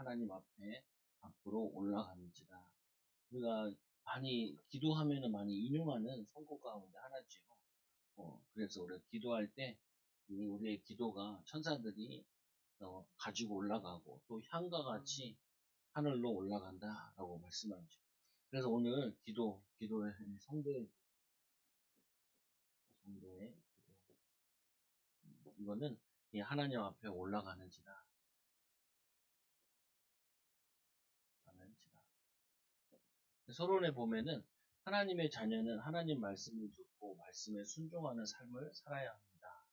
하나님 앞으로 올라가는지라. 우리가 많이 기도하면은 많이 인용하는 성구 가운데 하나지요. 그래서 우리가 기도할 때 우리의 기도가 천사들이 가지고 올라가고 또 향과 같이 하늘로 올라간다라고 말씀하죠. 그래서 오늘 기도의 성도의 기도. 이거는 이 하나님 앞에 올라가는지라. 서론에 보면은 하나님의 자녀는 하나님 말씀을 듣고 말씀에 순종하는 삶을 살아야 합니다.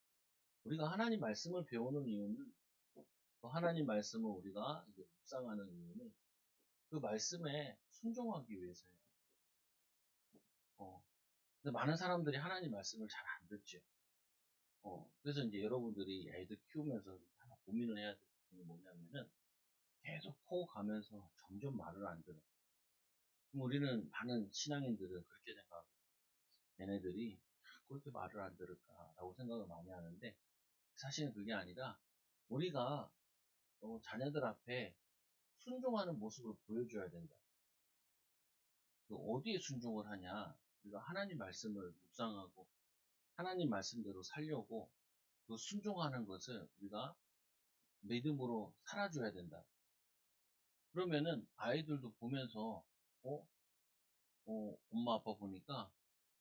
우리가 하나님 말씀을 배우는 이유는 또 하나님 말씀을 우리가 이제 묵상하는 이유는 그 말씀에 순종하기 위해서예요. 근데 많은 사람들이 하나님 말씀을 잘 안 듣죠. 그래서 이제 여러분들이 애들 키우면서 하나 고민을 해야 될 부분이 뭐냐면은 계속 커가면서 점점 말을 안 들어. 그럼 우리는 많은 신앙인들은 그렇게 생각하고 얘네들이 그렇게 말을 안 들을까라고 생각을 많이 하는데 사실은 그게 아니라 우리가 자녀들 앞에 순종하는 모습을 보여줘야 된다. 어디에 순종을 하냐? 우리가 하나님 말씀을 묵상하고 하나님 말씀대로 살려고 그 순종하는 것을 우리가 믿음으로 살아줘야 된다. 그러면은 아이들도 보면서 엄마 아빠 보니까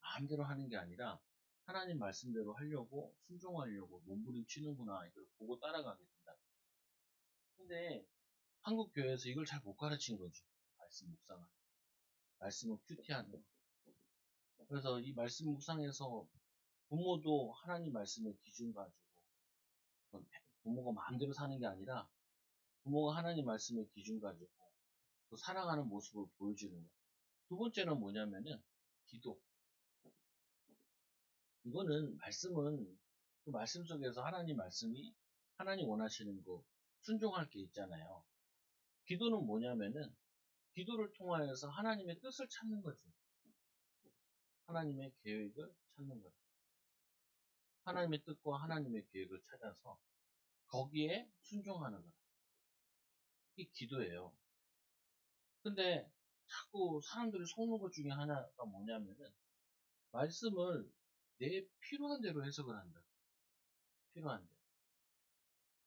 마음대로 하는 게 아니라 하나님 말씀대로 하려고 순종하려고 몸부림치는구나 이걸 보고 따라가게 된다. 근데 한국 교회에서 이걸 잘 못 가르친 거죠. 말씀 묵상하는 말씀을 큐티하는 거. 그래서 이 말씀 묵상에서 부모도 하나님 말씀을 기준 가지고 부모가 마음대로 사는 게 아니라 부모가 하나님 말씀을 기준 가지고 또 사랑하는 모습을 보여주는 거예요. 두 번째는 뭐냐면은 기도. 이거는 말씀은 그 말씀 속에서 하나님 말씀이 하나님 원하시는 거 순종할 게 있잖아요. 기도는 뭐냐면은 기도를 통하여서 하나님의 뜻을 찾는 거죠. 하나님의 계획을 찾는 거예요. 하나님의 뜻과 하나님의 계획을 찾아서 거기에 순종하는 거예요. 이게 기도예요. 근데 자꾸 사람들이 속는 것 중에 하나가 뭐냐면은 말씀을 내 필요한 대로 해석을 한다. 필요한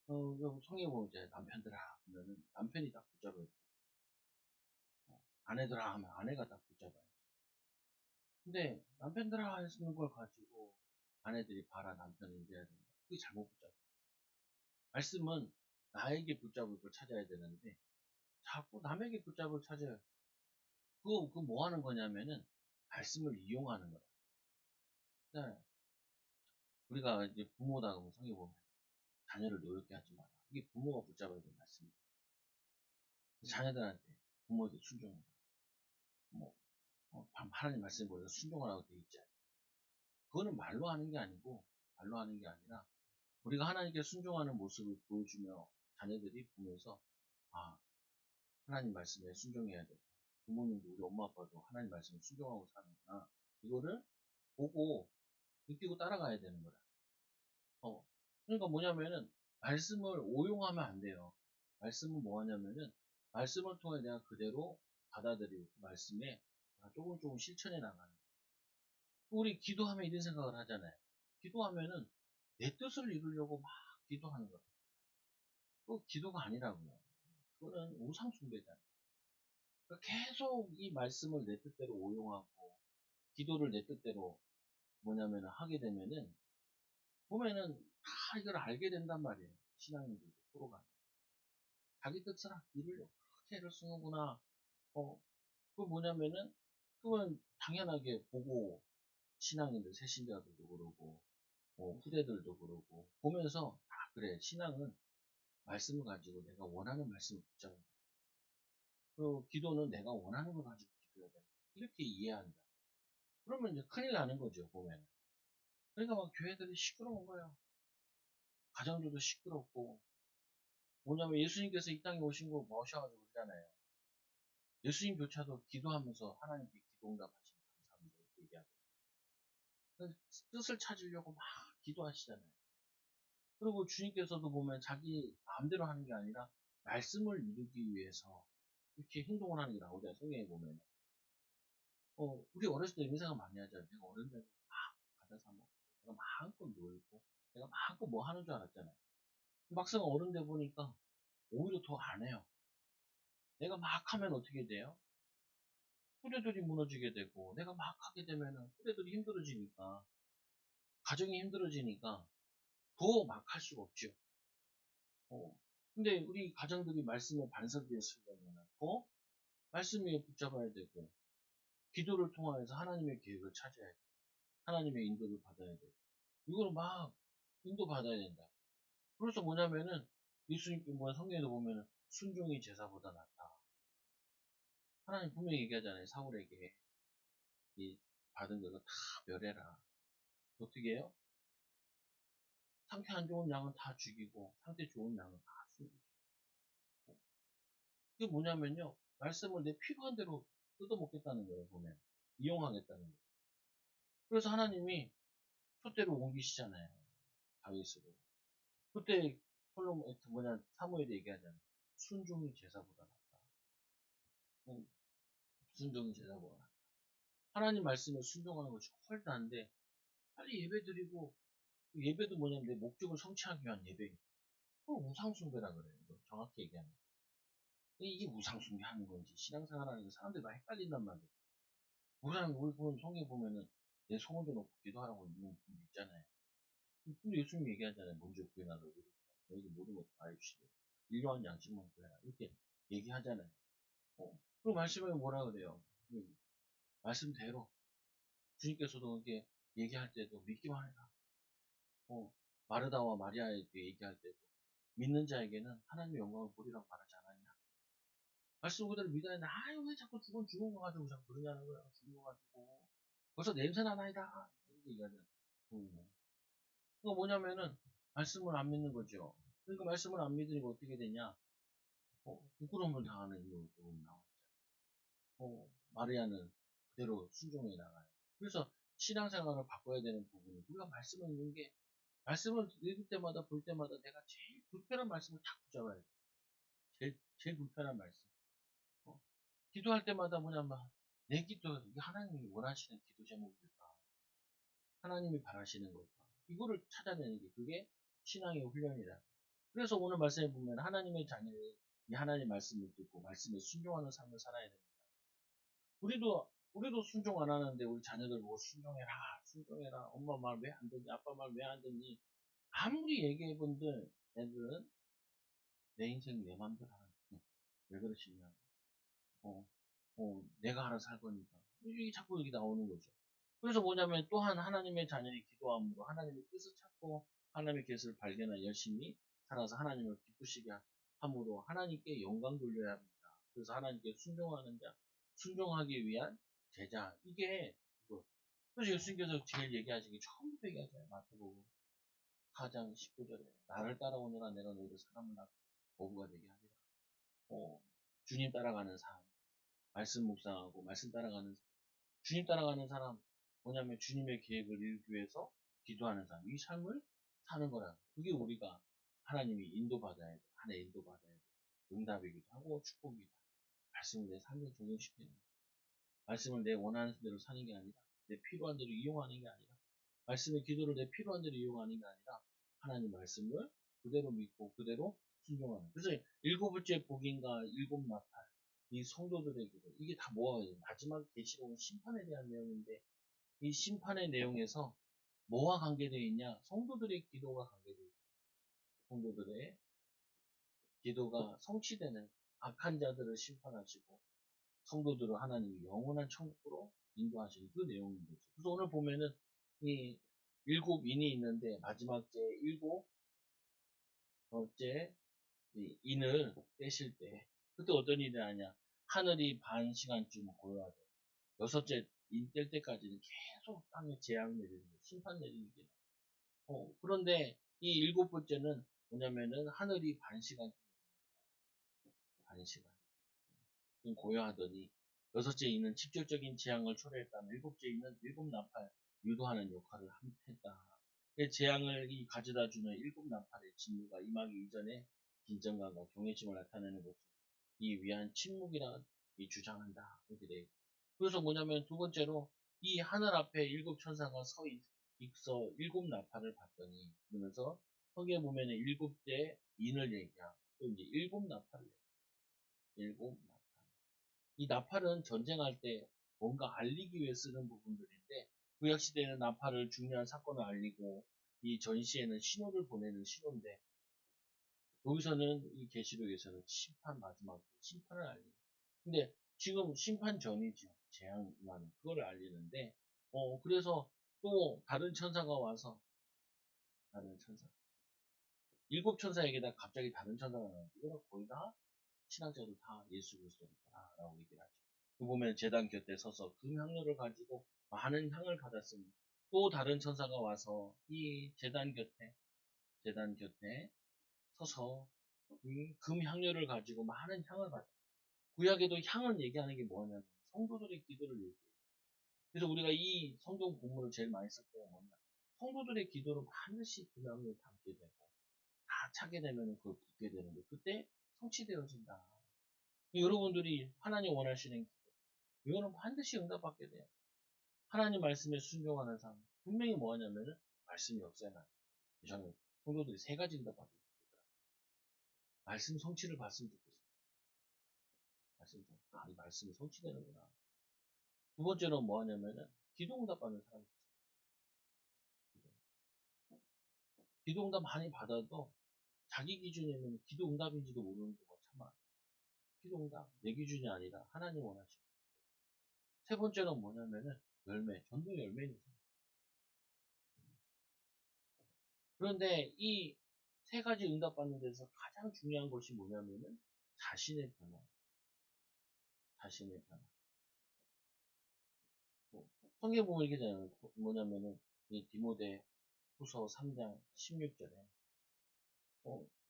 대로. 성에 보면 이제 남편들아 하면은 남편이 딱 붙잡아야 돼. 아내들아 하면 아내가 딱 붙잡아야 돼. 근데 남편들아 하시는 걸 가지고 아내들이 봐라 남편이 이래야 된다. 그게 잘못 붙잡아. 말씀은 나에게 붙잡을 걸 찾아야 되는데 자꾸 남에게 붙잡을 찾아요. 그거 뭐 하는 거냐면은 말씀을 이용하는 거야. 네. 우리가 이제 부모다 그러면 성에 보면 자녀를 노엽게 하지 마라. 이게 부모가 붙잡아야 될 말씀이죠. 자녀들한테 부모에게 순종해라. 뭐, 하나님 말씀에 보여서 순종하라고 되어 있지 않아요. 그거는 말로 하는 게 아니라, 우리가 하나님께 순종하는 모습을 보여주며 자녀들이 보면서, 아, 하나님 말씀에 순종해야 돼. 부모님도 우리 엄마 아빠도 하나님 말씀에 순종하고 사는구나. 이거를 보고 느끼고 따라가야 되는 거라. 그러니까 뭐냐면은, 말씀을 오용하면 안 돼요. 말씀은 뭐 하냐면은, 말씀을 통해 내가 그대로 받아들이고, 그 말씀에 내가 조금 실천해 나가는. 우리 기도하면 이런 생각을 하잖아요. 기도하면은 내 뜻을 이루려고 막 기도하는 거예요. 그거 기도가 아니라고요. 그거는 우상숭배잖아요. 그러니까 계속 이 말씀을 내 뜻대로 오용하고, 기도를 내 뜻대로 뭐냐면은 하게 되면은, 보면은 다 이걸 알게 된단 말이에요. 신앙인들도 서로가. 자기 뜻을 이루려고 그렇게 애를 쓰는구나. 그 뭐냐면은, 그건 당연하게 보고, 신앙인들, 새신자들도 그러고, 후대들도 그러고, 보면서, 아, 그래, 신앙은 말씀을 가지고 내가 원하는 말씀을 붙잡아야 돼. 그리고 기도는 내가 원하는 걸 가지고 기도해야 돼. 이렇게 이해한다. 그러면 이제 큰일 나는 거죠, 보면. 그러니까 막 교회들이 시끄러운 거예요. 가정들도 시끄럽고, 뭐냐면 예수님께서 이 땅에 오신 거 모셔가지고 그러잖아요. 예수님조차도 기도하면서 하나님께 기도응답하시는 감사합니다. 이렇게 얘기하고. 뜻을 찾으려고 막 기도하시잖아요. 그리고 주님께서도 보면 자기 마음대로 하는 게 아니라 말씀을 이루기 위해서 이렇게 행동을 하는 게 나오잖아요. 성경에 보면. 우리 어렸을 때 이런 생각 많이 하잖아요. 내가 어른 되면 막 과자 사 먹고, 내가 마음껏 놀고, 내가 마음껏 뭐 하는 줄 알았잖아요. 막상 어른 돼 보니까 오히려 더 안 해요. 내가 막 하면 어떻게 돼요? 후대들이 무너지게 되고, 내가 막 하게 되면은 후대들이 힘들어지니까, 가정이 힘들어지니까 더 막 할 수가 없죠. 어, 근데 우리 가정들이 말씀에 반석되었으려면 더 말씀에 붙잡아야 되고, 기도를 통하여서 하나님의 계획을 찾아야 돼. 하나님의 인도를 받아야 돼. 이걸 막 인도받아야 된다. 그래서 뭐냐면은 예수님께 뭐 성경에도 보면은 순종이 제사보다 낫다. 하나님 분명히 얘기하잖아요. 사울에게 이 받은 것을 다 멸해라. 어떻게 해요? 상태 안 좋은 양은 다 죽이고 상태 좋은 양은 다 숨기고. 그게 뭐냐면요. 말씀을 내 필요한 대로 뜯어먹겠다는 거예요. 보면 이용하겠다는 거예요. 그래서 하나님이 촛대로 옮기시잖아요. 다윗으로. 그때 사무엘이 얘기하잖아요. 순종이 제사보다 낫다. 순종이 제사보다 낫다. 하나님 말씀에 순종하는 것이 훨씬 나은데 빨리 예배 드리고 예배도 뭐냐면 내 목적을 성취하기 위한 예배. 그걸 우상숭배라 그래요. 정확히 얘기하면. 이게 우상숭배 하는 건지 신앙생활 하는 게 사람들이 많이 헷갈린단 말이에요. 우리 보면 성에 보면은 내 소원도 놓고 기도하라고 있는 분도 있잖아요. 근데 예수님이 얘기하잖아요. 먼저 구해라 너희들. 너희들 모든 것도 다 해주시고 일용한 양식만 구해라. 이렇게 얘기하잖아요. 그 말씀에 뭐라 그래요? 말씀대로 주님께서도 이렇게 얘기할 때도 믿기만 해라. 마르다와 마리아에게 얘기할 때도 믿는 자에게는 하나님의 영광을 보리라고 말하지 않았냐. 말씀 그대로 믿어야 하는데 아유 왜 자꾸 죽은 거 가지고 자꾸 그러냐는 거야. 죽은 거 가지고 벌써 냄새나 나이다 이렇게 얘기하잖아. 그거 뭐냐면은 말씀을 안 믿는 거죠. 그러니까 말씀을 안 믿으니까 어떻게 되냐. 부끄러움을 당하는 이유로 나와 있잖아요. 마리아는 그대로 순종해 나가요. 그래서 신앙생활을 바꿔야 되는 부분이 우리가 말씀을 읽는 게 말씀을 읽을 때마다 볼 때마다 내가 제일 불편한 말씀을 딱 붙잡아야 돼. 제일 불편한 말씀. 기도할 때마다 뭐냐면 내 기도 이게 하나님이 원하시는 기도 제목일까? 하나님이 바라시는 걸까? 이거를 찾아내는 게 그게 신앙의 훈련이다. 그래서 오늘 말씀에 보면 하나님의 자녀이 이 하나님 말씀을 듣고 말씀에 순종하는 삶을 살아야 됩니다. 우리도 순종 안 하는데 우리 자녀들 보고 순종해라, 순종해라. 엄마 말 왜 안 듣니? 아빠 말 왜 안 듣니? 아무리 얘기해본들 애들은 내 인생 내 맘대로 하는 거야. 왜 그러시냐? 어, 내가 알아서 살 거니까. 이게 자꾸 여기 나오는 거죠. 그래서 뭐냐면 또한 하나님의 자녀의 기도함으로 하나님의 뜻을 찾고 하나님의 계획을 발견하여 열심히 살아서 하나님을 기쁘시게 함으로 하나님께 영광 돌려야 합니다. 그래서 하나님께 순종하는 자, 순종하기 위한 제자. 이게 그거. 그래서 예수님께서 제일 얘기하신 게 처음부터 얘기하잖아요. 마태복음 4장 19절에 나를 따라오느라 내가 너희를 사람을 낳고 어부가 되게 하리라. 주님 따라가는 삶. 말씀 묵상하고 말씀 따라가는 삶. 주님 따라가는 사람 뭐냐면 주님의 계획을 이루기 위해서 기도하는 삶. 이 삶을 사는 거라. 그게 우리가 하나님이 인도받아야 돼. 하나의 인도받아야 돼. 응답이기도 하고 축복이다. 말씀을 내 삶에 적용시키는 거야. 말씀을 내 원하는 대로 사는 게 아니라 내 필요한 대로 이용하는 게 아니라 말씀의 기도를 내 필요한 대로 이용하는 게 아니라 하나님 말씀을 그대로 믿고 그대로 순종하는. 그래서 일곱 번째 복인과 일곱 나팔 이 성도들의 기도 이게 다 모아요. 마지막 계시록은 심판에 대한 내용인데 이 심판의 내용에서 뭐와 관계되어 있냐? 성도들의 기도가 관계되어 있어요. 성도들의 기도가 성취되는 악한 자들을 심판하시고 성도들을 하나님이 영원한 천국으로 인도하시는 그 내용인 거죠. 그래서 오늘 보면은 이 일곱 인이 있는데 마지막 제 일곱 번째 인을 떼실 때 그때 어떤 일이 하냐? 하늘이 반 시간쯤 고요하죠. 여섯째 인 뗄 때까지는 계속 땅에 재앙 내리는 거, 심판 내리는 게. 그런데 이 일곱 번째는 뭐냐면은 하늘이 반 시간 고요하더니 여섯째 이는 직접적인 재앙을 초래했다면 일곱째 이는 일곱 나팔 유도하는 역할을 했다. 재앙을 가져다 주는 일곱 나팔의 진노가 임하기 이전에 진정감과 경외심을 나타내는 것을 이 위한 침묵이라 이 주장한다. 이렇게 돼 있고. 그래서 뭐냐면 두 번째로 이 하늘 앞에 일곱 천사가 있어 일곱 나팔을 받더니 그러면서 성경에 보면은 일곱 대 인을 얘기하고 또 이제 일곱 나팔을 얘기해요. 일곱 나팔. 이 나팔은 전쟁할 때 뭔가 알리기 위해 쓰는 부분들인데 구약 시대에는 나팔을 중요한 사건을 알리고 이 전시에는 신호를 보내는 신호인데 여기서는 이 계시록에서는 심판 마지막 심판을 알리는. 근데 지금 심판 전이죠. 재앙 임하는 그걸 알리는데 그래서 또 다른 천사가 와서 다른 천사 일곱 천사에게다 갑자기 다른 천사가 나오는데 이거는 거의 다 신앙자도 다 예수 그리스도라고 얘기를 하죠. 그 보면 제단 곁에 서서 금향료를 가지고 많은 향을 받았으니 또 다른 천사가 와서 이 제단 곁에 서서 금향료를 가지고 많은 향을 받아. 구약에도 향을 얘기하는 게 뭐냐면 성도들의 기도를 얘기해요. 그래서 우리가 이 성경 본문을 제일 많이 쓸 때가 뭐냐. 성도들의 기도를 반드시 금향료를 담게 되고 다 차게 되면 그걸 붓게 되는데 그때 성취되어진다. 여러분들이 하나님 원하시는 기도 이거는 반드시 응답받게 돼요. 하나님 말씀에 순종하는 삶 분명히 뭐하냐면은 말씀이 없애나 저는 성도들이 세 가지 응답받게 됩니다. 말씀 성취를 봤으면 좋겠어요. 이 말씀이 성취되는구나. 두 번째로 뭐하냐면은 기도 응답받는 사람이 있어요. 기도 응답 많이 받아도 자기 기준이면 기도 응답인지도 모르는 경우가 참 많아요. 기도 응답 내 기준이 아니라 하나님 원하시고. 세 번째는 뭐냐면은 열매, 전도 열매는 그런데 이 세 가지 응답받는 데서 가장 중요한 것이 뭐냐면은 자신의 변화. 자신의 변화. 성경 보면 이렇게 되잖아요. 뭐냐면은 이 디모데 후서 3장 16절에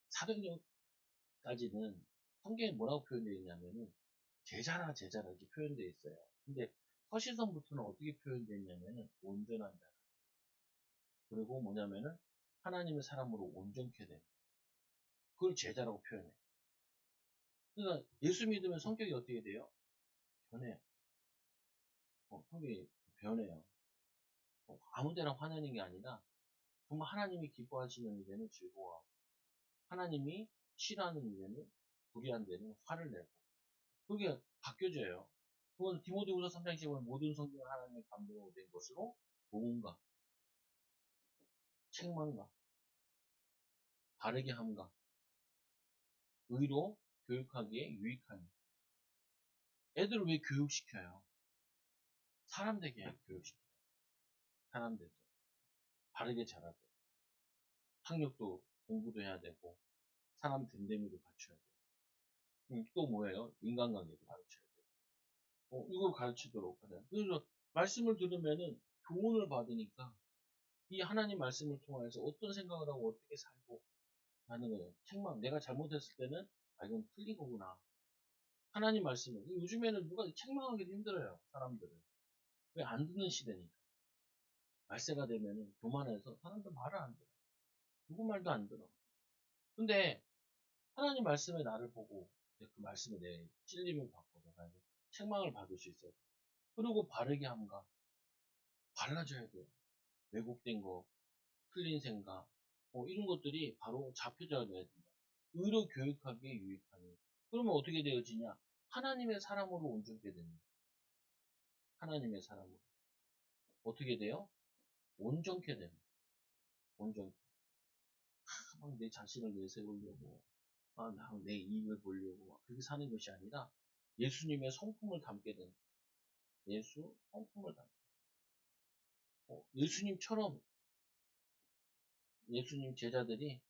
사도행전까지는 성경에 뭐라고 표현되어 있냐면은 제자라 제자라 이렇게 표현되어 있어요. 근데 서시서부터는 어떻게 표현되어 있냐면은 온전한 자. 그리고 뭐냐면은 하나님의 사람으로 온전케 된. 그걸 제자라고 표현해. 그러니까 예수 믿으면 성격이 어떻게 돼요? 변해요. 성격이 변해요. 아무 데나 화내는 게 아니라 정말 하나님이 기뻐하시는 일에는 즐거워하고 하나님이 싫어하는 일에는 불의한 데는 화를 내고 그게 바뀌어져요. 그건 디모데후서 3장 10절 모든 성경은 하나님의 감동으로 된 것으로 도움과 책망과 바르게 함과 의로 교육하기에 유익하니 애들을 왜 교육시켜요? 사람 되게 교육시켜요. 사람들 바르게 자라고 학력도 공부도 해야 되고 사람 됨됨이도 갖춰야 되고 또 뭐예요? 인간관계도 가르쳐야 되고 이걸 가르치도록 하자. 그래서 말씀을 들으면은 교훈을 받으니까 이 하나님 말씀을 통해서 어떤 생각을 하고 어떻게 살고 하는 거예요. 책망 내가 잘못했을 때는 이건 틀린 거구나. 하나님 말씀을 요즘에는 누가 책망하기도 힘들어요. 사람들은 왜 안 듣는 시대니까 말세가 되면은 교만해서 사람들 말을 안 들어. 누구 말도 안 들어. 근데 하나님 말씀에 나를 보고 그 말씀에 내 찔림을 받고 내가 이제 책망을 받을 수 있어요. 그리고 바르게 함과 발라줘야 돼요. 왜곡된 거, 틀린 생각, 이런 것들이 바로 잡혀져야 된다. 의로 교육하기에 유익하니. 그러면 어떻게 되어지냐? 하나님의 사람으로 온전케 됩니다. 하나님의 사람으로. 어떻게 돼요? 온전케 됩니다. 온전케. 막 내 자신을 내세우려고, 내 이익을 보려고, 그렇게 사는 것이 아니라 예수님의 성품을 담게 되는 예수 성품을 담게 예수님처럼 예수님 제자들이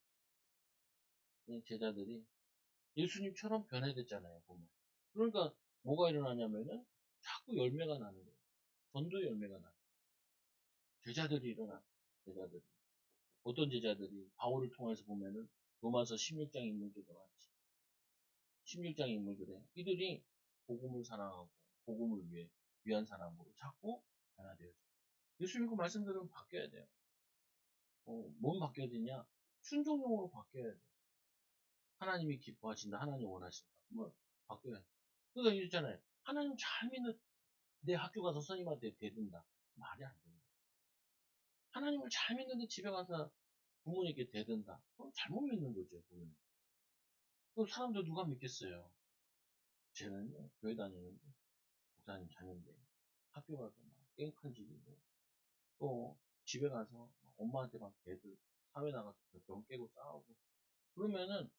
예수님처럼 변해됐잖아요, 보면. 그러니까 뭐가 일어나냐면은 자꾸 열매가 나는 거예요. 전도 열매가 나는 거예요. 제자들이 일어나. 제자들이. 어떤 제자들이 바울을 통해서 보면은 로마서 16장 인물들과 같이 16장 인물들에 이들이 복음을 사랑하고 복음을 위한 사람으로 자꾸 변화되어져요. 예수 믿고 말씀 들으면 바뀌어야 돼요. 뭔 바뀌어지냐? 순종용으로 바뀌어야 돼요. 하나님이 기뻐하신다. 하나님 원하신다. 뭐 바뀌어요. 그러니까 있잖아요. 하나님 잘 믿는 내 학교 가서 선생님한테 대든다. 말이 안 돼요. 하나님을 잘 믿는데 집에 가서 부모님께 대든다. 그건 잘못 믿는 거죠. 부모님. 그 사람들 누가 믿겠어요? 쟤는 교회 다니는데 목사님 자녀인데 학교 가서 막 깽판 지르고 또 집에 가서 엄마한테 막 애들 사회 나가서 병 깨고 싸우고 그러면은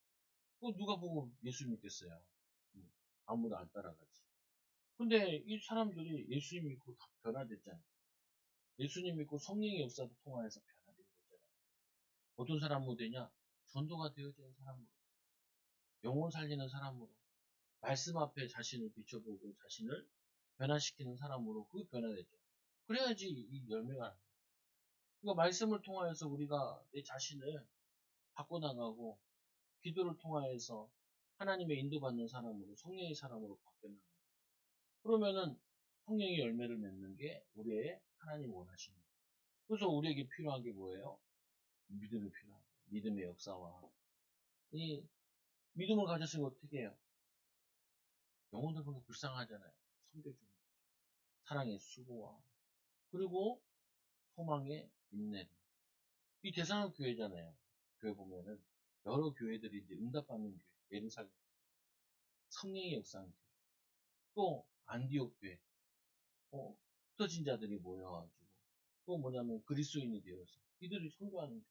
또 누가 보고 예수 믿겠어요? 음, 아무도 안 따라가지. 근데 이 사람들이 예수님 믿고 다 변화됐잖아요. 예수님 믿고 성령의 역사도 통하여서 변화된 거잖아요. 어떤 사람으로 되냐? 전도가 되어지는 사람으로, 영혼 살리는 사람으로, 말씀 앞에 자신을 비춰보고 자신을 변화시키는 사람으로 그 변화됐죠. 그래야지 이 열매가 나요. 그러니까 말씀을 통하여서 우리가 내 자신을 바꿔나가고 기도를 통하여서 하나님의 인도받는 사람으로 성령의 사람으로 바뀌어나가요. 그러면은 성령의 열매를 맺는 게 우리의 하나님 원하시는 거예요. 그래서 우리에게 필요한 게 뭐예요? 믿음이 필요한 거예요. 믿음의 역사와 이 믿음을 가졌으면 어떻게 해요? 영혼들 보면 불쌍하잖아요. 섬겨주는 사랑의 수고와 그리고 소망의 인내. 이 대상은 교회잖아요. 교회 보면은 여러 교회들이 이제 응답받는 교회, 예루살렘 성령의 역사하는 교회, 또 안디옥 교회, 흩어진 자들이 모여가지고 또 뭐냐면 그리스도인이 되어서 이들이 선교하는 교회.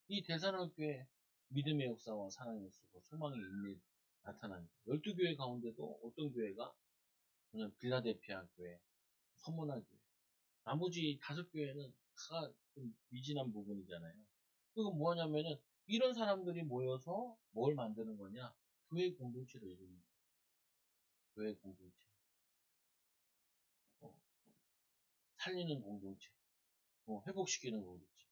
이 대산학교회 믿음의 역사와 사랑의 역사와 소망의 인내 나타나는 12교회 가운데도 어떤 교회가 그냥 빌라델피아 교회, 서문화 교회. 나머지 5교회는 다 좀 미진한 부분이잖아요. 그건 뭐냐면은 이런 사람들이 모여서 뭘 만드는 거냐? 교회 공동체를 이루는 거예요. 교회 공동체. 어, 살리는 공동체. 회복시키는 공동체.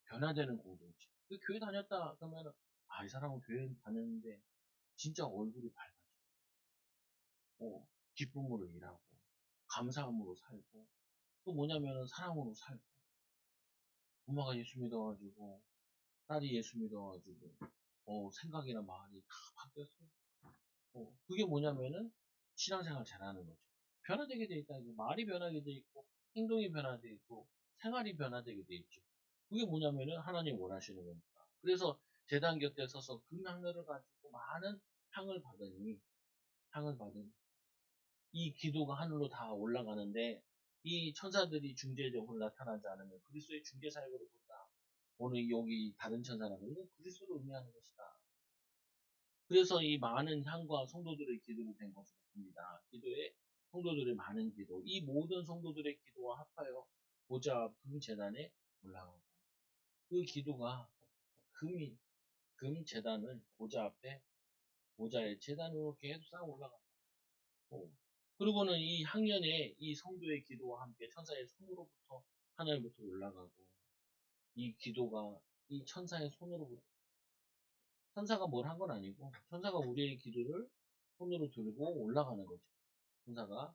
변화되는 공동체. 그 교회 다녔다 그러면은 이 사람은 교회 다녔는데 진짜 얼굴이 밝아져. 기쁨으로 일하고 감사함으로 살고 또 뭐냐면은 사랑으로 살고 엄마가 예수 믿어가지고 딸이 예수 믿어가지고 생각이나 말이 다 바뀌었어. 그게 뭐냐면은 신앙생활 잘하는 거죠. 변화되게 돼 있다. 말이 변하게 돼 있고 행동이 변화돼 있고 생활이 변화되게 돼 있죠. 그게 뭐냐면은 하나님 원하시는 겁니다. 그래서 제단 곁에 서서 금향로를 가지고 많은 향을 받은 이 기도가 하늘로 다 올라가는데 이 천사들이 중재적으로 나타나지 않으면 그리스도의 중재 사역으로 본다. 오늘 여기 다른 천사라고 이건 그리스도를 의미하는 것이다. 그래서 이 많은 향과 성도들의 기도로 된 것으로 봅니다. 기도에 성도들의 많은 기도, 이 모든 성도들의 기도와 합하여 보좌 금 재단에 올라가고 그 기도가 금 재단을 보좌 앞에 보좌의 재단으로 계속 쌓아 올라간다. 그리고는 이 학년에 이 성도의 기도와 함께 천사의 손으로부터 하늘부터 올라가고 이 기도가 이 천사의 손으로부터 천사가 뭘 한 건 아니고 천사가 우리의 기도를 손으로 들고 올라가는 거죠. 천사가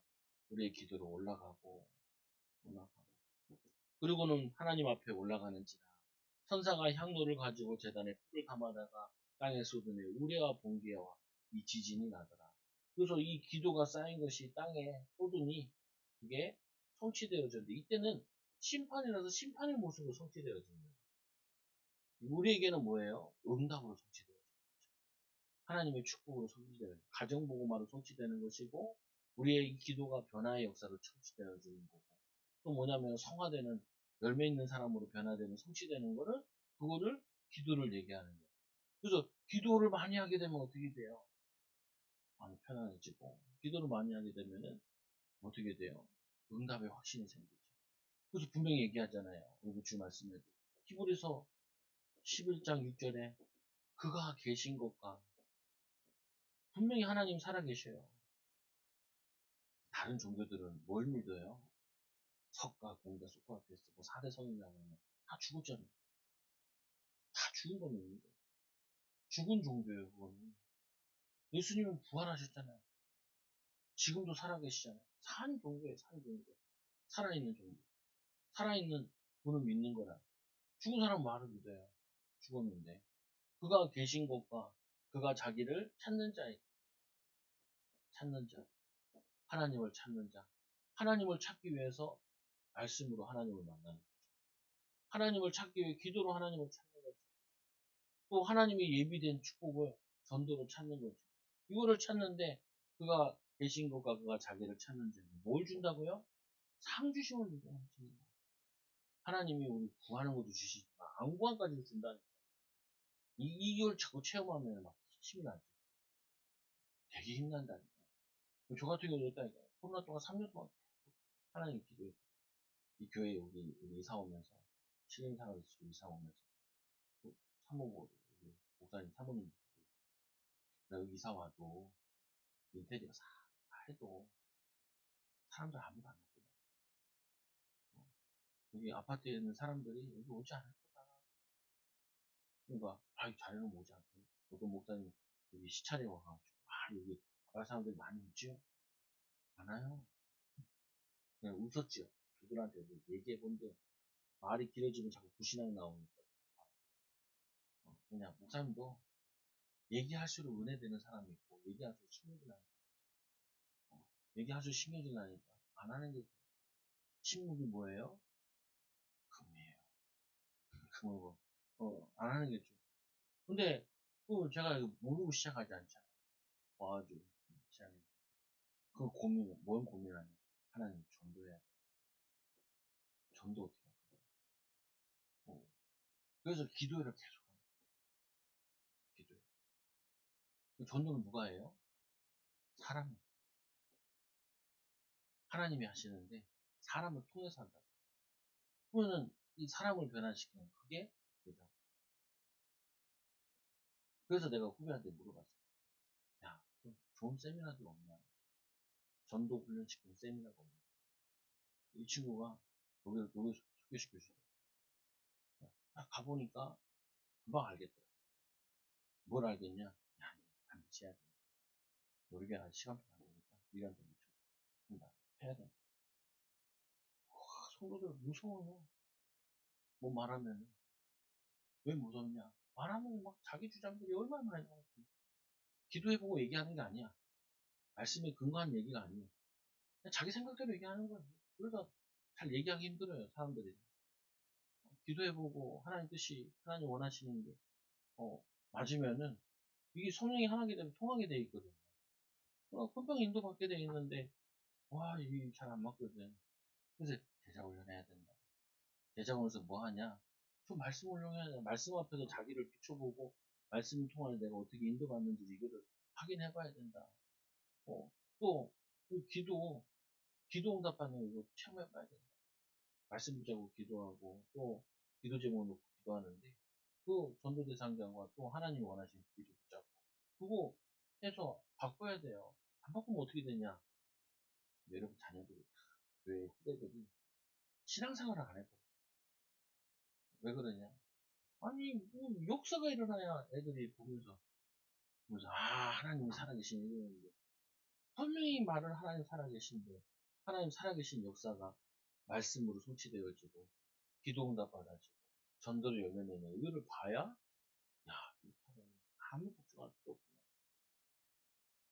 우리의 기도로 올라가고 그리고는 하나님 앞에 올라가는지라 천사가 향로를 가지고 제단에 풀을 담아다가 땅에 쏟으며 우레와 번개와 이 지진이 나더라. 그래서 이 기도가 쌓인 것이 땅에 쏟으니 그게 성취되어졌는데 이때는 심판이라서 심판의 모습으로 성취되어지는 거예요. 우리에게는 뭐예요? 응답으로 성취되어져요. 하나님의 축복으로 성취되는 가정보고마로 성취되는 것이고 우리의 이 기도가 변화의 역사로 성취되어지는 거고 또 뭐냐면 성화되는 열매 있는 사람으로 변화되는 성취되는 거를 그거를 기도를 얘기하는 거예요. 그래서 기도를 많이 하게 되면 어떻게 돼요? 마음이 편안해지고 기도를 많이 하게 되면은 어떻게 돼요? 응답의 확신이 생기죠. 그래서 분명히 얘기하잖아요. 우리 주 말씀에도 히브리서 11장 6절에 그가 계신 것과 분명히 하나님 살아계셔요. 다른 종교들은 뭘 믿어요? 석가, 공자, 소크라테스, 4대 성인이라면 다 죽었잖아요. 다 죽은 거는 죽은 종교예요, 그거는. 예수님은 부활하셨잖아요. 지금도 살아계시잖아요. 산 종교예요, 산 종교. 살아있는 종교. 살아있는 분을 믿는 거라. 죽은 사람 말을 믿어요. 죽었는데. 그가 계신 것과 그가 자기를 찾는 자에게, 찾는 자, 하나님을 찾는 자, 하나님을 찾기 위해서 말씀으로 하나님을 만나는 거죠. 하나님을 찾기 위해 기도로 하나님을 찾는 거죠. 또 하나님이 예비된 축복을 전도로 찾는 거죠. 이거를 찾는데 그가 계신 것과 그가 자기를 찾는 자에게 뭘 준다고요? 상 주심을 준다. 하나님이 우리 구하는 것도 주시지만 안 구한까지도 준다니까. 이걸 자꾸 체험하면 막 힘이 나죠. 되게 힘난다니까. 저 같은 경우도 있다니까. 코로나 동안 3년 동안 하나님 기도해. 이 교회에 우리 이사 오면서, 신인사회에서 이사 오면서, 사모고, 목사님, 사모님, 내가 여기 이사 와도, 인테리어 다 해도, 사람들 아무도 안 오거든. 여기 아파트에 있는 사람들이 여기 오지 않을 거다. 그러니까, 자리는 오지 않고, 어떤 목사님, 여기 시찰에 와가지고, 여기 아파트 사람들이 많이 오지요? 많아요. 그냥 웃었지요. 그들한테 얘기해 본데, 말이 길어지면 자꾸 불신앙이 나오니까. 그냥 목사님도 얘기할수록 은혜되는 사람이 있고, 얘기할수록 신경질 나는 사람이 있고, 얘기할수록 신경질 나니까 안 하는 게 침묵이 뭐예요? 금이에요. 금이고, 안 하는 게 좀. 근데, 제가 이거 모르고 시작하지 않잖아요. 와가지고, 시작해. 뭘 고민하냐. 하나님 전도해야 돼. 전도 어떻게 할까? 그래서 기도회를 계속 하는 거예요. 기도회. 전도는 누가 해요? 사람이. 하나님이 하시는데, 사람을 통해서 한다. 그러면은, 이 사람을 변화시키는 그게 되죠. 그래서 내가 후배한테 물어봤어. 야, 좋은 세미나들 없냐? 전도 훈련시키는 세미나가 없냐? 이 친구가 여기 소개시켜주더라. 가보니까 금방 알겠더라. 뭘 알겠냐? 야, 반드시 해야 돼. 노력이 시간도 안 되니까 1년 더 늦춰서 한다. 해야 된다. 성도들 무서워요. 뭐 말하면 왜 무섭냐? 말하면 막 자기 주장들이 얼마나 많이 나와. 기도해보고 얘기하는 게 아니야. 말씀에 근거한 얘기가 아니야. 그냥 자기 생각대로 얘기하는 거예요. 그래서 잘 얘기하기 힘들어요, 사람들이. 기도해보고 하나님 뜻이, 하나님 원하시는 게, 맞으면은, 이게 성령이 하나게 되면 통하게 돼 있거든요. 금방 인도받게 돼 있는데, 와, 이게 잘 안 맞거든. 그래서 제자 훈련해야 된다. 제자 훈련에서 뭐 하냐? 좀 말씀 훈련해야 돼. 말씀 앞에서 자기를 비춰보고, 말씀 통하는 내가 어떻게 인도받는지 이거를 확인해 봐야 된다. 또, 기도 응답하는 거 체험해 봐야 된다. 말씀 붙잡고 기도하고, 또, 기도 제목 놓고 기도하는데, 그 전도 대상자와 또 하나님 원하시는 기도 붙잡고, 그거 해서 바꿔야 돼요. 안 바꾸면 어떻게 되냐? 여러분 자녀들이, 왜 후대들이 신앙생활을 안 해버려. 왜 그러냐? 아니, 뭐, 역사가 일어나야 애들이 보면서, 하나님이 살아계신 이러는데, 분명히 말을 하나님 살아계신데, 하나님 살아계신 역사가 말씀으로 성취되어지고, 기도응답 받아지고, 전도를 열매내는 이거를 봐야, 야, 이렇게 하면 아무 걱정할 필요 없구나.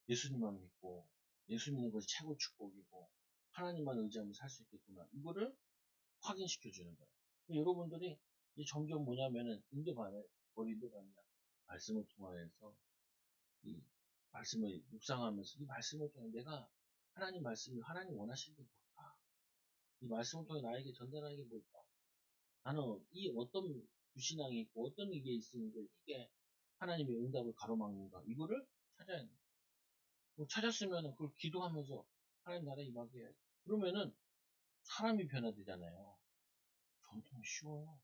예수님만 믿고, 예수 믿는 것이 최고 축복이고, 하나님만 의지하면 살 수 있겠구나. 이거를 확인시켜주는 거예요. 여러분들이 이제 점점 뭐냐면은, 뭘 인도받냐. 말씀을 통하여서, 이 말씀을 묵상하면서, 이 말씀을 통해 내가 하나님 원하시는 게 뭘까? 이 말씀을 통해 나에게 전달하는 게 뭘까? 나는 이 어떤 불신앙이 있고, 어떤 이게 있으니까 이게 하나님의 응답을 가로막는가? 이거를 찾아야 돼. 찾았으면 그걸 기도하면서 하나님 나라에 임하게 해야지. 그러면은 사람이 변화되잖아요. 전도는 쉬워요.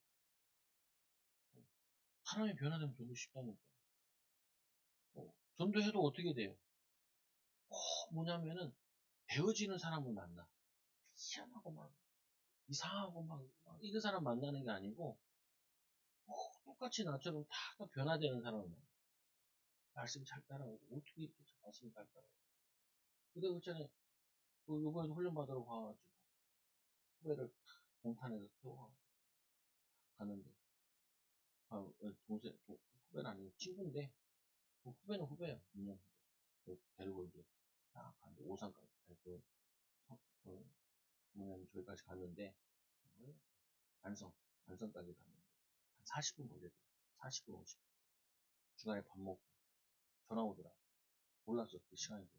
사람이 변화되면 전도 쉽다니까. 전도해도 어떻게 돼요? 뭐냐면은 배워지는 사람을 만나. 희한하고 막 이상하고 막 이런 사람 만나는 게 아니고 똑같이 나처럼 다 변화되는 사람을 만나. 말씀 잘 따라오고 어떻게 이렇게 말씀 잘 따라오고. 근데 그렇잖아요. 요번에도 훈련 받으러 가가지고 후배를 동탄에서 태워가고 가는데, 후배는 아니고 친구인데, 후배는 후배예요. 2년 후배. 데리고 이제 딱 갔는데 오산까지 그, 그 뭐냐면 저기까지 갔는데 안성 안성까지 갔는데 한 40분 걸렸더라. 40분 50분. 중간에 밥 먹고 전화 오더라. 몰랐어 그 시간이 돼.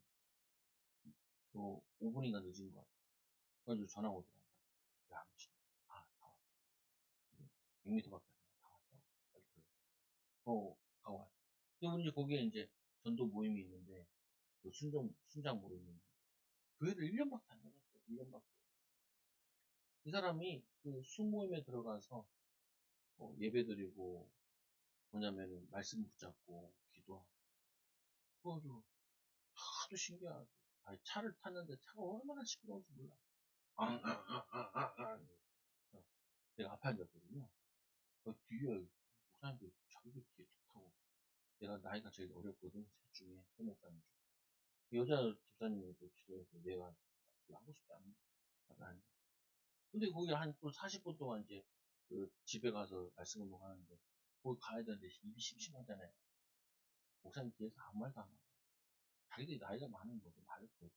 또 5분인가 늦은 거 같아. 그래가지고 전화 오더라. 야, 미친. 아, 다 왔다. 100m밖에 안 나. 다 왔다고. 빨리 들어. 가고 왔다. 근데 이제 거기에 이제 전도 모임이 있는데 그 순장 모임이 있는데 교회를 1년밖에 안 다녔어요. 1년밖에. 이 사람이 그 수모임에 들어가서 예배드리고 뭐냐면은 말씀 붙잡고 기도하고 그거도 하도 신기하고 아니, 차를 탔는데 차가 얼마나 시끄러운지 몰라. 내가 앞에 앉았거든요. 뒤에 목사님들 자기들 뒤에 툭 타고 내가 나이가 제일 어렸거든. 셋 중에 세 목사님 중에 여자 집사님도 기도해서 내가 하고 싶지 않은 거야. 근데 거기 한 또 40분 동안 이제 그 집에 가서 말씀 운동하는데 거기 가야 되는데 입이 심심하잖아요. 목사님 뒤에서 아무 말도 안 하고 자기들이 나이가 많은 거지 말을 걸고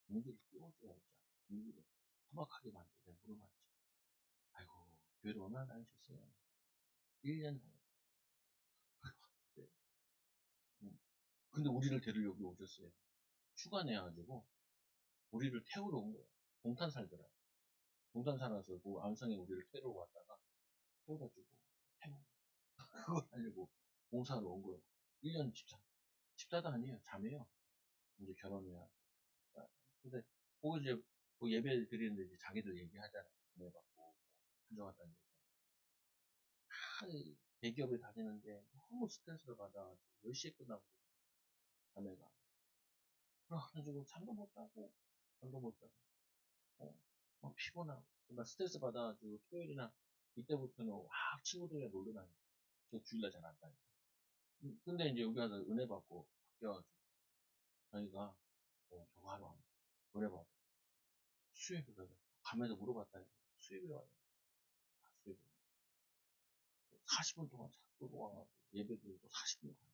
분위기를 띄워줘야지 분위기를 험악하게 만들어 내가 물어봤지. 아이고 교회를 얼마나 다니셨어요? 1년 다녔어요. 근데 우리를 데리려고 오셨어요. 휴가 내가지고 우리를 태우러 온 거예요. 동탄 살더라. 동탄 살아서 그 안성에 우리를 태우러 왔다가 태워다 주고 태우고 그거 하려고 봉사하러 온 거예요. 1년 집사. 집사도 아니에요. 자매요. 이제 결혼해야. 근데 거기 이제 그 예배 드리는데 이제 자기들 얘기하잖아요. 은혜 받고 한정왔다는 얘기. 대기업에 다니는데 너무 스트레스를 받아가지고 10시에 끝나고 자매가 그래가지고 잠도 못 자고 막 피곤하고 막 스트레스 받아가지고 토요일이나 이때부터는 막 친구들이랑 놀러 다니고 저 주일날 잘 안 다니고 근데 이제 여기 와서 은혜 받고 바뀌어가지고 저희가 저거 하러 왔는데 은혜 받고 수협이 가면서 물어봤다니까 수협이 와요. 수협이 40분 동안 자꾸 와가지고 예배도 또 40분 가요.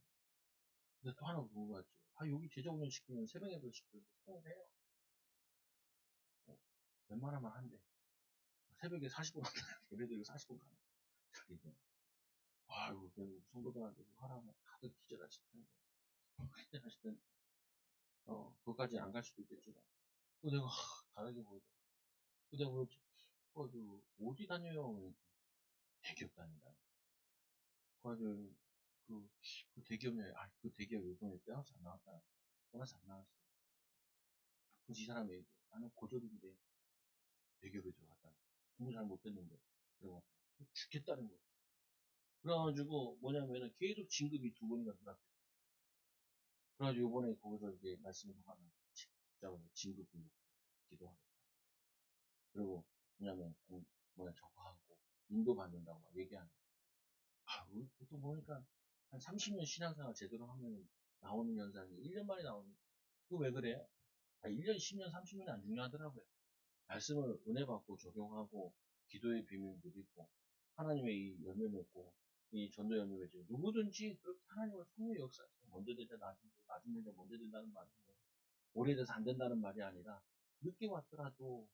근데 또 하나 궁금하지. 여기 제자훈련 시키면 새벽 예배 시키면 새벽에 해요. 웬만하면 한대. 새벽에 40분 한다. 예배드리고 40분 가는 자기들. 아이고, 내가 성도들한테 하라면 다들 기절하실 텐데. 기절하실 텐데. 그거까지 안 갈 수도 있겠지만. 그 내가, 다르게 보이더라. 그 내가 그렇지. 어디 다녀요? 대기업 다닌다. 그래가지고, 그 대기업에, 그 대기업 요번에 떼어서 안 나왔다. 떠나서 안 나왔어. 그래서 이 사람이 얘기해. 나는 고졸인데 대기업에 들어갔다. 공부 잘 못했는데 들어갔다. 죽겠다는 거야. 그래가지고 뭐냐면은 계속 진급이 2번이나 늘었대. 그래가지고 이번에 거기서 이제 말씀을 하면 진급 등록 기도하겠다. 그리고 뭐냐면 저거 하고 인도 받는다고 막 얘기하는. 우리 보통 보니까 한 30년 신앙생활 제대로 하면 나오는 연산이 1년 만에 나오는. 그거 왜 그래요? 1년, 10년, 30년이 안 중요하더라고요. 말씀을 은혜 받고 적용하고 기도의 비밀 누리고 하나님의 이 열매 맺고 이 전도 열매 맺고 누구든지 그렇게 하나님의 성령 역사에서 먼저 되자 나중 되자 먼저 된다는 말이 오래돼서 안 된다는 말이 아니라 늦게 왔더라도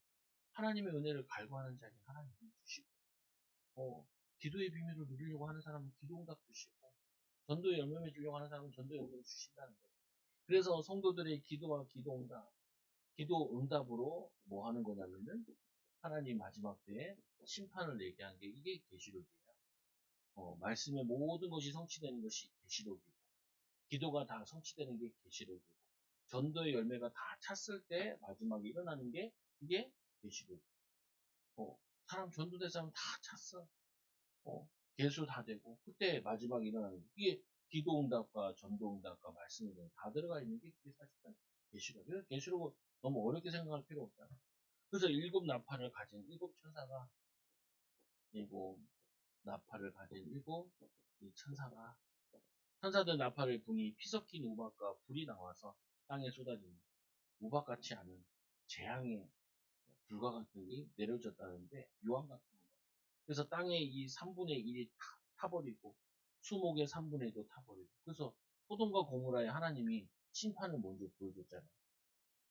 하나님의 은혜를 갈구하는 자에게 하나님이 주시고 기도의 비밀을 누리려고 하는 사람은 기도 응답 주시고 전도의 열매 맺으려고 하는 사람은 전도의 열매를 주신다는 거죠. 그래서 성도들의 기도와 기도 응답으로 뭐 하는 거냐면은 하나님 마지막 때에 심판을 얘기한 게 이게 계시록이에요. 말씀의 모든 것이 성취되는 것이 계시록이고 기도가 다 성취되는 게 계시록이고 전도의 열매가 다 찼을 때 마지막에 일어나는 게 이게 계시록. 사람 전도된 사람 다 찼어. 개수 다 되고 그때 마지막에 일어나는 게 이게 기도 응답과 전도 응답과 말씀 응답 다 들어가 있는 게 그게 사실은 계시록. 그래서 계시록은 너무 어렵게 생각할 필요 없다. 그래서 일곱 나팔을 가진 일곱 천사가 일곱 나팔을 가진 일곱 이 천사들 나팔을 부니 피 섞인 우박과 불이 나와서 땅에 쏟아지니 우박같이 않은 재앙의 불과 같은 게 내려졌다는데 유황 같은 거. 그래서 땅의 이 3분의 1이 타버리고 수목의 3분의 1도 타버리고 그래서 소돔과 고모라에 하나님이 심판을 먼저 보여줬잖아요.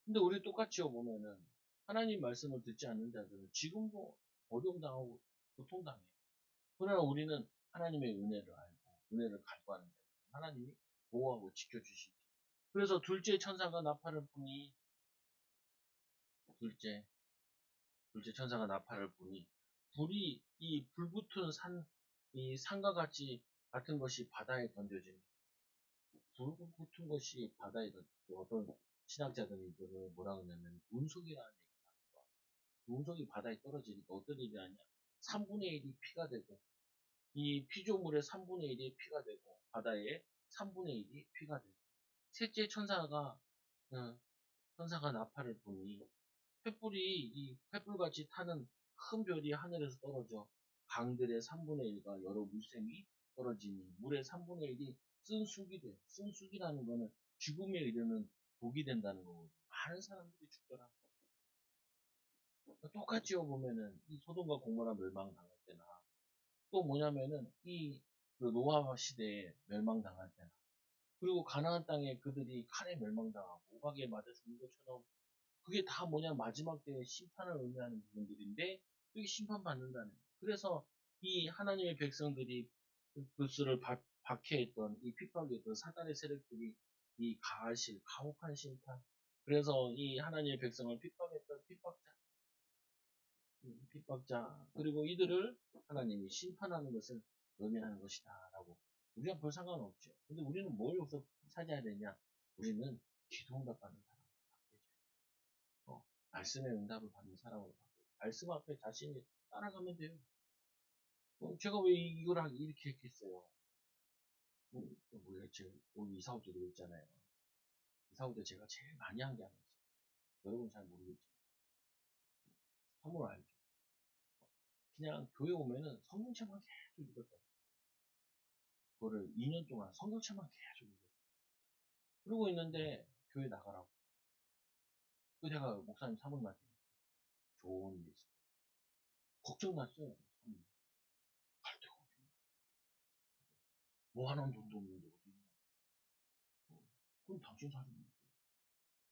근데 우리 똑같이요 보면은 하나님 말씀을 듣지 않는 자들은 지금도 어려움 당하고 고통당해요. 그러나 우리는 하나님의 은혜를 알고 은혜를 갈구하는 자, 하나님이 보호하고 지켜주시죠. 그래서 둘째 천사가 나팔을 부니 둘째 천사가 나팔을 부니 불이 이 불붙은 이 산과 같은 것이 바다에 던져지니 불붙은 것이 바다에 던져지니 어떤 신학자들이 이거를 뭐라 그러냐면 운석이라는 얘기가 나와요. 운석이 바다에 떨어지니까 어떤 일이 하냐 3분의 1이 피가 되고 이 피조물의 3분의 1이 피가 되고 바다의 3분의 1이 피가 되고 셋째 천사가 나팔을 부니 횃불이 이 횃불같이 타는 큰 별이 하늘에서 떨어져 강들의 3분의 1과 여러 물샘이 떨어지니 물의 3분의 1이 쓴쑥이 돼요. 쓴쑥이라는 거는 죽음에 이르는 독이 된다는 거거든요. 많은 사람들이 죽더라. 똑같이요 보면은 이 소돔과 고모라 멸망당할 때나 또 뭐냐면은 그 노아 시대에 멸망당할 때나 그리고 가나안 땅에 그들이 칼에 멸망당하고 우박에 맞아 죽는 것처럼 그게 다 뭐냐 마지막 때의 심판을 의미하는 부분들인데 여기 심판받는다는 거예요. 그래서 이 하나님의 백성들이 그스를 박해했던 이 핍박했던 사단의 세력들이 이 가혹한 심판 그래서 이 하나님의 백성을 핍박했던 핍박자 그리고 이들을 하나님이 심판하는 것을 의미하는 것이다 라고 우리가 별 상관없죠. 근데 우리는 뭘 여기서 찾아야 되냐 우리는 기도 응답 받는 사람으로 바뀌어줘요. 말씀의 응답을 받는 사람으로 바뀌어요. 말씀 앞에 자신이 따라가면 돼요. 제가 왜 이걸 이렇게 했겠어요. 우리가 지금 오늘 이사 올 때도 있잖아요. 이사 올 때 제가 제일 많이 한 게 하나 있어요. 여러분 잘 모르겠지만 선물 알죠. 그냥 교회 오면은 성경책만 계속 읽었다. 그거를 2년 동안 성경책만 계속 읽었어요. 그러고 있는데 교회 나가라고. 그 제가 목사님 사모님한테 좋은 일 있어요. 걱정 났어요. 갈 데가 어디 있나. 모아놓은 돈도 없는데 어디 있나. 그럼 당신 사정이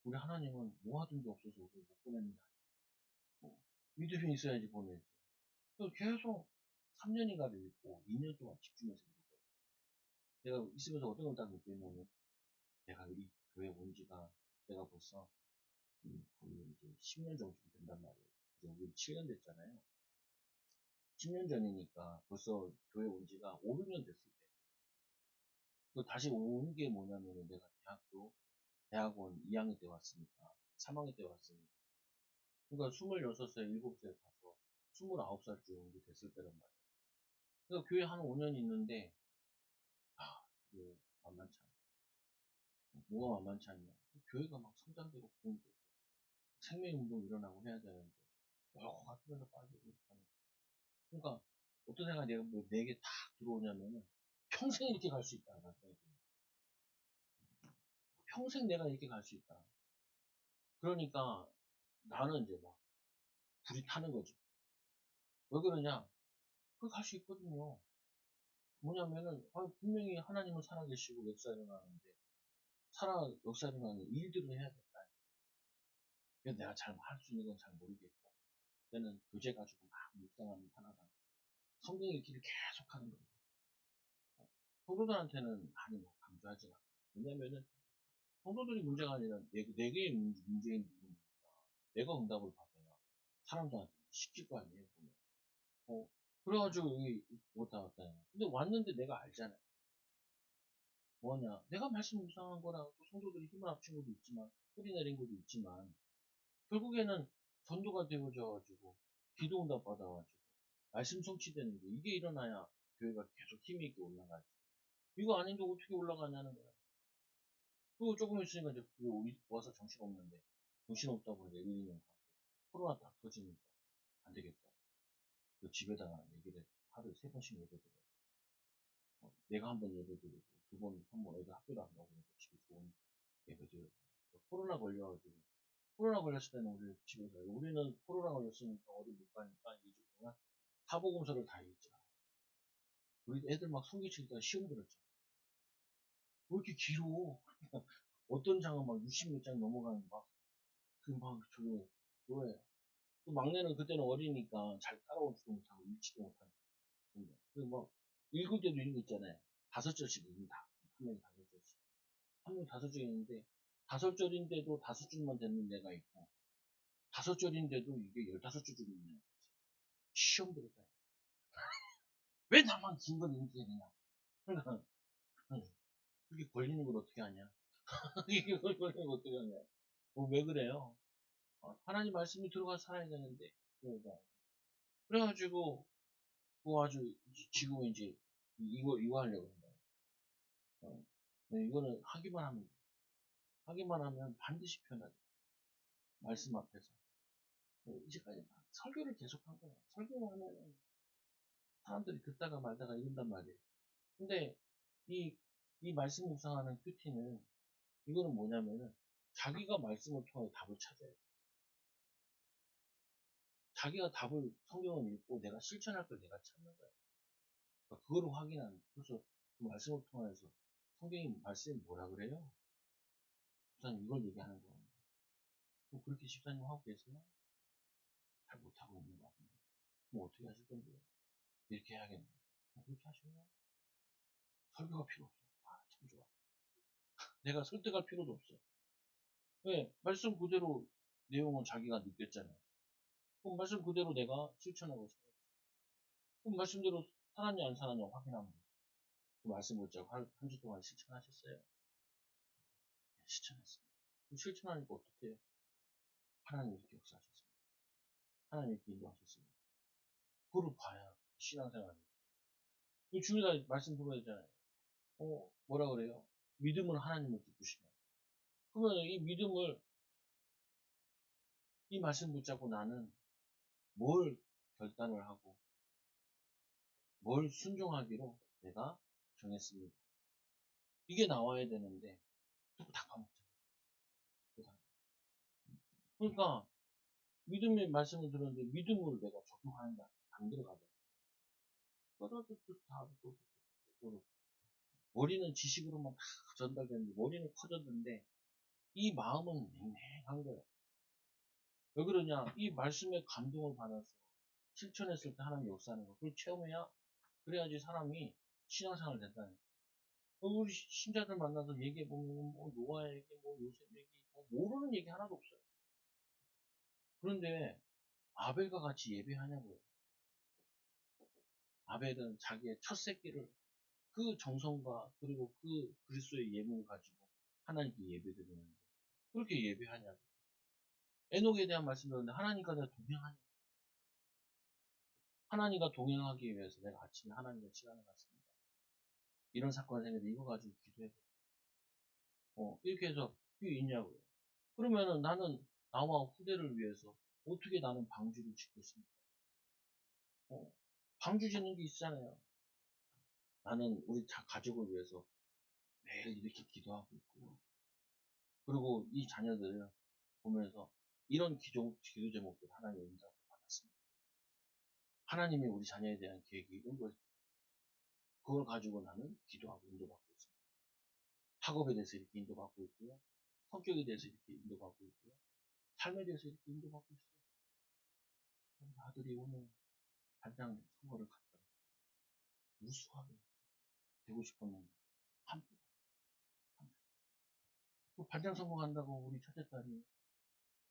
우리 하나님은 모아둔 게 없어서 우리 못 보내는 게 아니고 믿음이 있어야지 보내지. 그래서 계속 3년인가를 읽고 2년 동안 집중해서 읽었어요. 내가 있으면서 어떤 걸 딱 느꼈냐면 내가 이 교회 온 지가 내가 벌써 거의 이제 10년 정도 된단 말이에요. 여기 7년 됐잖아요. 10년 전이니까 벌써 교회 온 지가 5, 6년 됐을 때. 그 다시 온 게 뭐냐면은 내가 대학원 2학년 때 왔으니까, 3학년 때 왔으니까. 그러니까 26살, 7살 가서 29살쯤 됐을 때란 말이에요. 그러니까 교회 한 5년 있는데, 이게 만만치 않아. 뭐가 만만치 않냐. 교회가 막 성장되고 부흥되고, 생명운동 일어나고 해야 되는데, 여러 같은 데서 빠지고 하는. 그러니까 어떤 생각이 내가 뭐 내게 탁 들어오냐면은, 평생 이렇게 갈 수 있다. 평생 내가 이렇게 갈 수 있다. 그러니까 나는 이제 막 불이 타는 거지. 왜 그러냐? 그걸 갈 수 있거든요. 뭐냐면은 분명히 하나님은 살아계시고 역사 일어나는데 역사 일어나는 일들을 해야겠다. 내가 잘 할 수 있는 건 잘 모르겠고 그때는 교재 가지고 막 묵상하는 하나다. 성경의 길을 계속 하는 거예요. 성도들한테는 많이 뭐 강조하지 않아. 왜냐면은 성도들이 문제가 아니라 내게 문제인 부분이니까 내가 응답을 받아야 사람들한테 시킬 거 아니에요. 보면. 그래가지고 여기 왔다 해. 근데 왔는데 내가 알잖아요. 뭐냐. 내가 말씀 묵상한 거랑 또 성도들이 힘을 합친 것도 있지만 뿌리 내린 것도 있지만 결국에는 전도가 되어져가지고 기도 응답 받아가지고 말씀 성취되는 게 이게 일어나야 교회가 계속 힘이 있게 올라가지. 이거 아닌데 어떻게 올라가냐는 거야. 그리고 조금 있으니까 이제 와서 정신없는데 정신없다 보니까 1, 2년 가고 코로나 딱 터지니까 안 되겠다. 그 집에다가 얘기를 하루에 3번씩 예배드려. 내가 한 번 예배드리고 2번, 3번 애들 학교도 안 가고 그러니까 집에 좋으니까 예배드리고 코로나 걸렸을 때는 우리 집에서 우리는 코로나 걸렸으니까 어디 못 가니까 2주 동안 사복음서를 다 읽자. 우리 애들 막 성경책 읽다가 시험 들었죠. 왜 이렇게 길어? 어떤 장은 막 60몇 장 넘어가는 저거, 왜? 또 막내는 그때는 어리니까 잘 따라오지도 못하고 읽지도 못하고. 막, 읽을 때도 읽었잖아요. 5절씩 읽는다. 한 명이 5절씩. 한 명이 5절 읽는데, 5절인데도 5줄만 되는 애가 있고, 5절인데도 이게 15줄 읽는 애. 시험 들었다. 왜 나만 긴 걸 읽게 되냐? 그러니까, 그게 걸리는 걸 어떻게 하냐? 이게 걸리는 걸 어떻게 하냐? 왜 그래요? 하나님 말씀이 들어가서 살아야 되는데. 그러니까. 그래가지고, 그거 아주, 지금 이제, 이거 하려고 한다. 이거는 하기만 하면 돼. 하기만 하면 반드시 편하게. 말씀 앞에서. 이제까지 설교를 계속 한 거야. 설교를 하면 사람들이 듣다가 말다가 이런단 말이에요. 근데 이, 이 말씀 묵상하는 큐티는 이거는 뭐냐면은 자기가 말씀을 통해 답을 찾아야 돼. 자기가 답을 성경을 읽고 내가 실천할 걸 내가 찾는 거야. 그러니까 그거를 확인하는 거야. 그래서 그 말씀을 통해서 성경이 말씀이 뭐라 그래요? 집사님 이걸 얘기하는 거예요. 그렇게 집사님 하고 계세요? 잘 못하고 있는 거 같은데. 뭐 어떻게 하실 건데요? 이렇게 해야겠네. 그렇게 하시면 설교가 필요 없어. 참 좋아. 내가 설득할 필요도 없어. 왜? 말씀 그대로 내용은 자기가 느꼈잖아요. 그럼 말씀 그대로 내가 실천하고 있어요. 그럼 말씀대로 살았냐 안 살았냐 확인하면 돼요. 그 말씀 못 한 주 동안 실천하셨어요? 네, 실천했습니다. 그럼 실천하니까 어떻게 해요? 하나님 이렇게 역사하셨습니다. 하나님 이렇게 인도하셨습니다. 그걸 봐야 신앙생활이. 주일날 말씀 들어야 되잖아요. 뭐라 그래요? 믿음은 하나님을 기쁘시면. 그러면 이 믿음을, 이 말씀 붙잡고 나는 뭘 결단을 하고, 뭘 순종하기로 내가 정했습니다. 이게 나와야 되는데, 자꾸 다 까먹잖아요. 그러니까, 믿음의 말씀을 들었는데, 믿음으로 내가 적용하는다. 안 들어가죠. 또, 머리는 지식으로만 다 전달되는데, 머리는 커졌는데, 이 마음은 냉랭한 거예요. 왜 그러냐? 이 말씀에 감동을 받아서 실천했을 때 하나님 역사하는 거. 그걸 체험해야, 그래야지 사람이 신앙생활 된다는 거예요. 우리 신자들 만나서 얘기해보면, 뭐, 노아 얘기, 뭐, 요셉 얘기, 뭐, 모르는 얘기 하나도 없어요. 그런데, 아벨과 같이 예배하냐고요. 아벨은 자기의 첫 새끼를 그 정성과, 그리고 그 그리스도의 예물을 가지고 하나님께 예배드리는데, 그렇게 예배하냐고. 에녹에 대한 말씀 들었는데, 하나님과 내가 동행하냐. 하나님과 동행하기 위해서 내가 아침에 하나님과 시간을 갖습니다. 이런 사건이 생겼는데, 이거 가지고 기도해. 이렇게 해서, 이게 있냐고요. 그러면은 나는 나와 후대를 위해서 어떻게 나는 방주를 짓겠습니까? 방주 짓는 게 있잖아요. 나는 우리 가족을 위해서 매일 이렇게 기도하고 있고요. 그리고 이 자녀들을 보면서 이런 기도 제목들 하나님의 응답을 받았습니다. 하나님이 우리 자녀에 대한 계획이 이런 걸, 그걸 가지고 나는 기도하고 인도받고 있습니다. 학업에 대해서 이렇게 인도받고 있고요. 성격에 대해서 이렇게 인도받고 있고요. 삶에 대해서 이렇게 인도받고 있어요. 우리 아들이 오늘 반장 선거를 갔다 우수하게 되고 싶었는데 한 표. 반장 선거 간다고 우리 첫째 딸이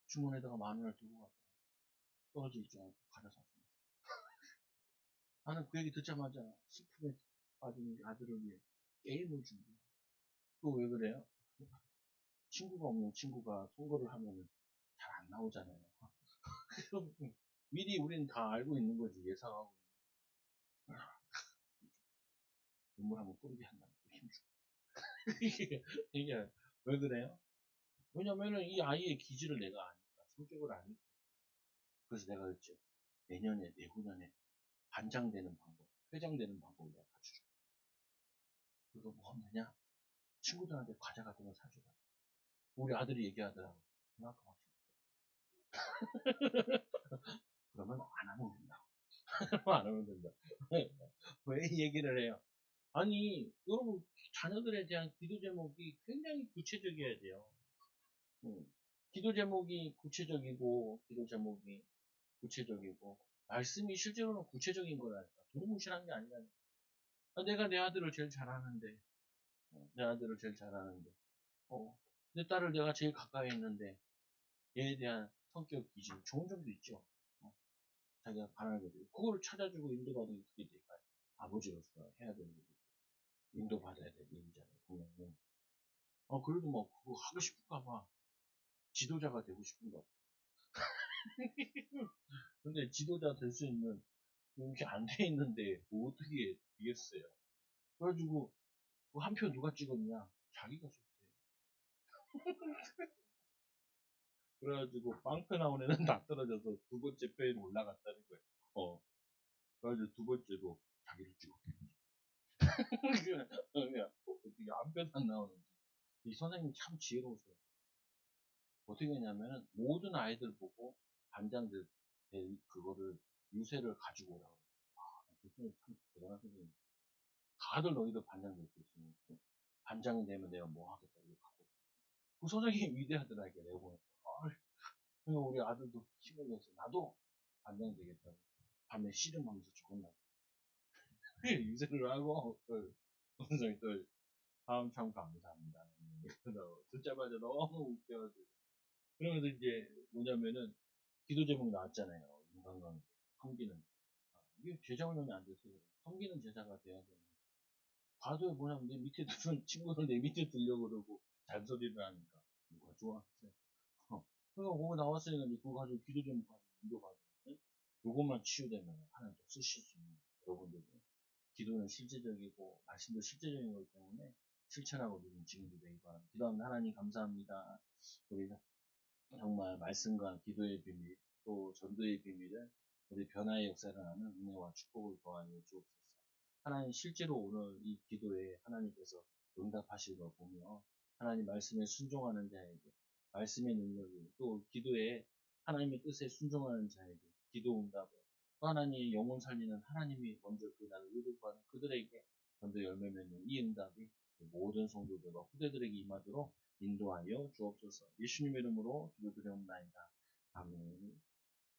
주머니에다가 10,000원을 들고 갔다 떨어져 있지 않고 가져서 나는 그 얘기 듣자마자 슬픔에 빠진 우리 아들을 위해 게임을 준비해. 그거 왜 그래요? 친구가 없는 친구가 선거를 하면 잘 안 나오잖아요. 그럼 미리 우리는 다 알고 있는 거지, 예상하고. 눈물 한번 끓게 한다면 또 힘주고. 이게 왜 그래요? 왜냐면은 이 아이의 기질을 내가 아니까, 성격을 아니까. 그래서 내가 그랬죠. 내년에, 내후년에 반장되는 방법, 회장되는 방법을 내가 가르쳐줄게. 그거 뭐 하느냐? 친구들한테 과자 같은 거 사주라. 우리 아들이 얘기하더라고. 그만큼 확실히. 그러면 안 하면 된다. 안 하면 된다. 왜 이 얘기를 해요? 아니, 여러분, 자녀들에 대한 기도 제목이 굉장히 구체적이어야 돼요. 음, 기도 제목이 구체적이고, 기도 제목이 구체적이고, 말씀이 실제로는 구체적인 거라니까. 두루뭉실한 게 아니라니까. 내가 내 아들을 제일 잘하는데, 내 아들을 제일 잘하는데, 내 딸을 내가 제일 가까이 했는데, 얘에 대한 성격 기준, 좋은 점도 있죠. 자기가 바라는 것들. 그거를 찾아주고 인도받는 게 그게 내가 아버지로서 해야 되는 거고, 인도받아야 될 일이잖아요, 분명히. 그래도 뭐, 그거 하고 싶은가 봐. 지도자가 되고 싶은가 봐. 근데 지도자 될 수 있는, 이렇게 안 돼 있는데, 뭐 어떻게 되겠어요. 그래가지고, 그 한 표 누가 찍었냐? 자기가 줬대. 그래가지고, 빵표 나온 애는 다 떨어져서 두 번째 표에 올라갔다는 거예요. 그래가지고 두 번째도 자기를 찍었대. 그냥, 어떻게 한 표도 안 나오는지. 이 선생님이 참 지혜로우세요. 어떻게 했냐면은, 모든 아이들 보고, 반장들, 그거를, 유세를 가지고 오라고. 그 선생님 참 대단한 선생님. 다들 너희들 반장 될 수 있으니까. 반장이 되면 내가 뭐 하겠다, 이렇게 하고. 그 선생님이 위대하더라니까, 내가 보니까. 그러니까 우리 아들도 힘을 내서, 나도 반장 되겠다고. 밤에 씨름하면서 죽었나. 유세를 하고, 그 선생님이 또, 다음 참 감사합니다. 듣자마자 너무 웃겨가지고. 그러면서 이제 뭐냐면은, 기도 제목 나왔잖아요. 인간관계. 섬기는. 이게 제자 훈련이 안 돼서 그래. 섬기는 제자가 돼야 되는. 봐도 뭐냐면 내 밑에 두는 친구들 내 밑에 들려고 그러고 잔소리를 하니까 누가 좋아하겠어요. 그러니까 그거 나왔으니까 이제 그거 가지고 기도 제목 가지고 인도받으면 요것만 치유되면 하나님 또 쓰실 수 있는 거예요. 여러분들이 기도는 실제적이고 말씀도 실제적인 거기 때문에 실천하고 누리는 지금도 되기 바랍니다. 기도하면 하나님 감사합니다. 우리 정말 말씀과 기도의 비밀, 또 전도의 비밀을 우리 변화의 역사를 하는 은혜와 축복을 더하여 주옵소서. 하나님 실제로 오늘 이 기도에 하나님께서 응답하실 걸 보며 하나님 말씀에 순종하는 자에게 말씀의 능력이 또 기도에 하나님의 뜻에 순종하는 자에게 기도 응답을 또 하나님의 영혼 살리는 하나님이 먼저 그 나를 의도하는 그들에게 전도 열매 맺는 이 응답이 모든 성도들과 후대들에게 임하도록 인도하여 주옵소서. 예수님의 이름으로 기도드려옵나이다. 아멘.